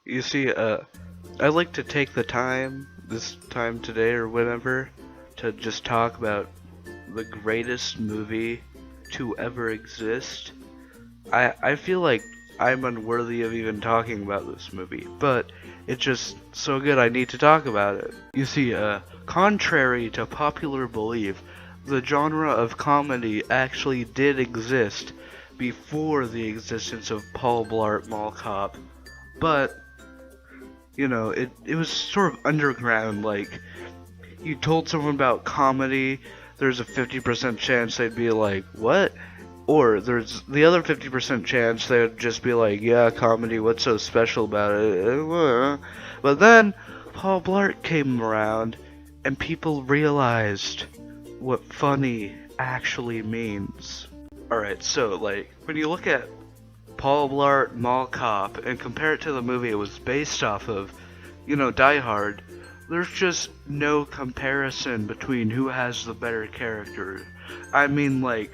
You see, I like to take the time, this time today or whenever, to just talk about the greatest movie to ever exist. I feel like I'm unworthy of even talking about this movie, but it's just so good I need to talk about it. You see, contrary to popular belief, the genre of comedy actually did exist before the existence of Paul Blart Mall Cop, but it was sort of underground. Like, you told someone about comedy, there's a 50% chance they'd be like, what? Or there's the other 50% chance they would just be like, yeah, comedy, what's so special about it? But then Paul Blart came around and people realized what funny actually means. Alright, so like when you look at Paul Blart Mall Cop and compare it to the movie it was based off of, Die Hard, there's just no comparison between who has the better character. I mean, like,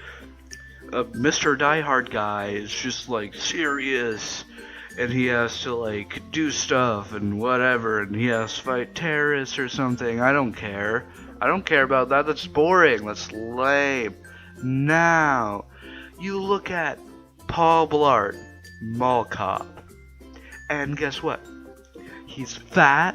Mr. Die Hard guy is just like serious, and he has to like do stuff and whatever, and he has to fight terrorists or something. I don't care. I don't care about that. That's boring. That's lame. Now, you look at Paul Blart, Mall Cop, and guess what? He's fat,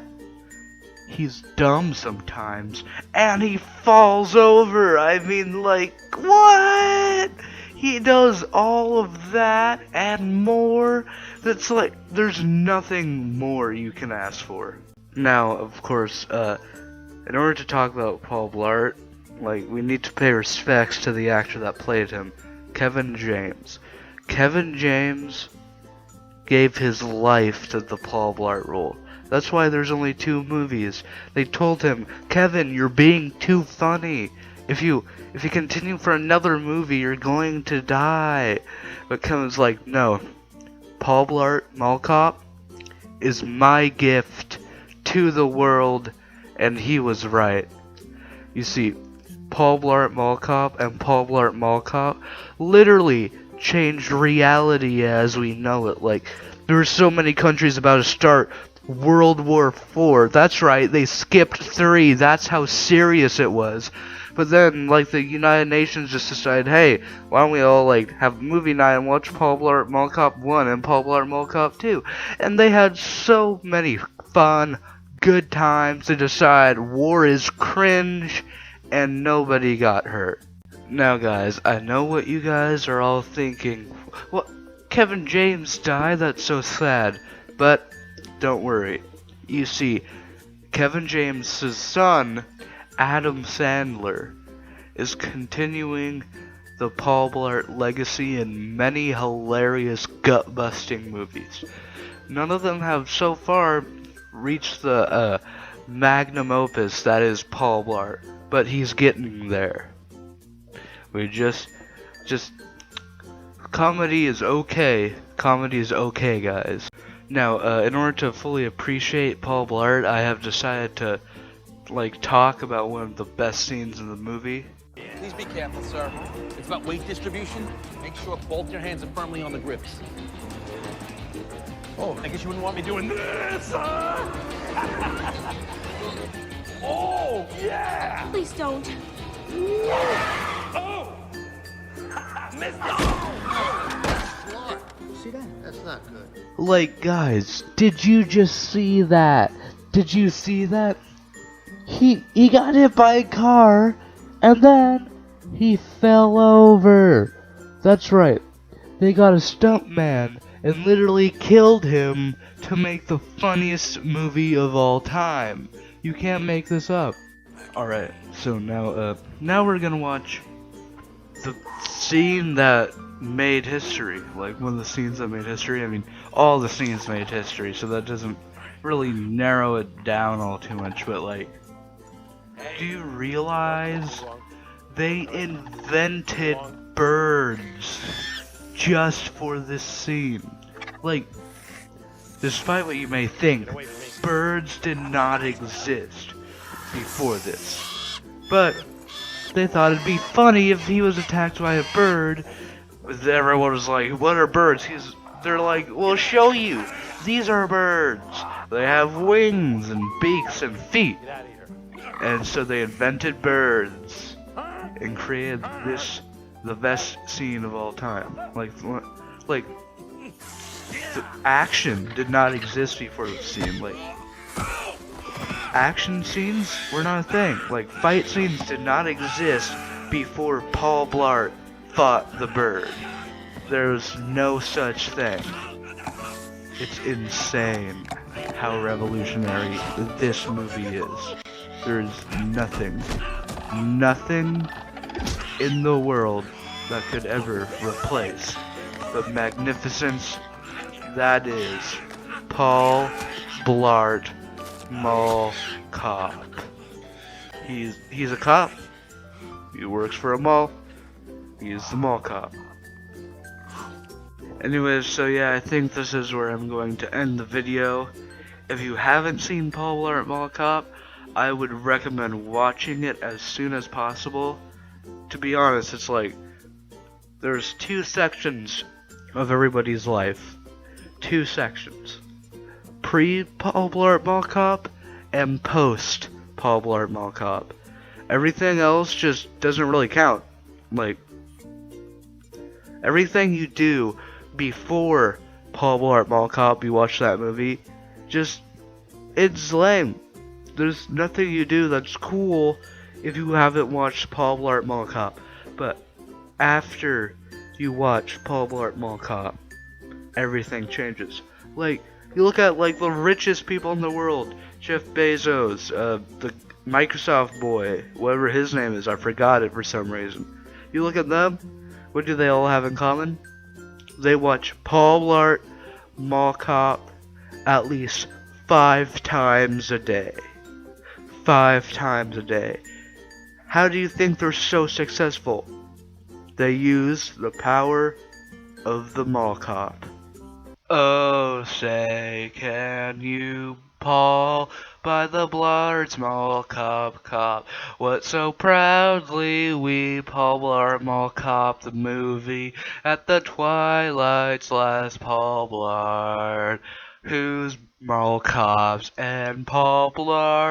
he's dumb sometimes, and he falls over. I mean, like, what? He does all of that and more. That's like, there's nothing more you can ask for. Now, of course, in order to talk about Paul Blart, like, we need to pay respects to the actor that played him, Kevin James. Kevin James gave his life to the Paul Blart role. That's why there's only 2 movies. They told him, Kevin, you're being too funny. If you continue for another movie, you're going to die. But Kevin's like, no. Paul Blart Mall Cop is my gift to the world, and he was right. You see, Paul Blart Mall Cop and Paul Blart Mall Cop literally changed reality as we know it. Like, there were so many countries about to start World War IV. That's right, they skipped 3. That's how serious it was. But then, like, the United Nations just decided, hey, why don't we all, like, have movie night and watch Paul Blart Mall Cop 1 and Paul Blart Mall Cop 2. And they had so many fun, good times to decide war is cringe and nobody got hurt. Now, guys, I know what you guys are all thinking. What? Kevin James died? That's so sad. But don't worry. You see, Kevin James' son, Adam Sandler, is continuing the Paul Blart legacy in many hilarious gut-busting movies. None of them have so far reached the magnum opus that is Paul Blart, but he's getting there. We just comedy is okay. Comedy is okay, guys. Now, in order to fully appreciate Paul Blart, I have decided to, like, talk about one of the best scenes in the movie. Please be careful, sir. It's about weight distribution. Make sure both your hands are firmly on the grips. Oh, I guess you wouldn't want me doing this, huh? Oh, yeah! Please don't. Oh! Missed See that? That's not good. Like, guys, did you just see that? Did you see that? He got hit by a car, and then he fell over. That's right. They got a stuntman and literally killed him to make the funniest movie of all time. You can't make this up. Alright, so now we're gonna watch the scene that made history. Like, one of the scenes that made history. I mean, all the scenes made history, so that doesn't really narrow it down all too much, but like, do you realize they invented birds just for this scene? Like, despite what you may think, birds did not exist before this. But they thought it'd be funny if he was attacked by a bird. Everyone was like, what are birds? They're like, we'll show you. These are birds. They have wings and beaks and feet. Get out of here. And so they invented birds and created this, the best scene of all time. Like the action did not exist before the scene. Like, action scenes were not a thing. Like, fight scenes did not exist before Paul Blart fought the bird. There was no such thing. It's insane how revolutionary this movie is. There's nothing in the world that could ever replace the magnificence that is Paul Blart Mall Cop. He's a cop. He works for a mall. He's the mall cop. Anyways, so yeah, I think this is where I'm going to end the video. If you haven't seen Paul Blart Mall Cop, I would recommend watching it as soon as possible. To be honest, it's like there's two sections of everybody's life. Two sections. Pre-Paul Blart Mall Cop and post-Paul Blart Mall Cop. Everything else just doesn't really count. Like, everything you do before Paul Blart Mall Cop, you watch that movie, just, it's lame. There's nothing you do that's cool if you haven't watched Paul Blart Mall Cop. But after you watch Paul Blart Mall Cop, everything changes. Like, you look at like the richest people in the world, Jeff Bezos, the Microsoft boy, whatever his name is, I forgot it for some reason. You look at them, what do they all have in common? They watch Paul Blart Mall Cop at least 5 times a day. 5 times a day. How do you think they're so successful? They use the power of the mall cop. Oh, say, can you, Paul, by the Blart's Mall Cop, what so proudly we Paul Blart Mall Cop the movie at the twilight's last Paul Blart, who's Mall Cops and Paul Blart.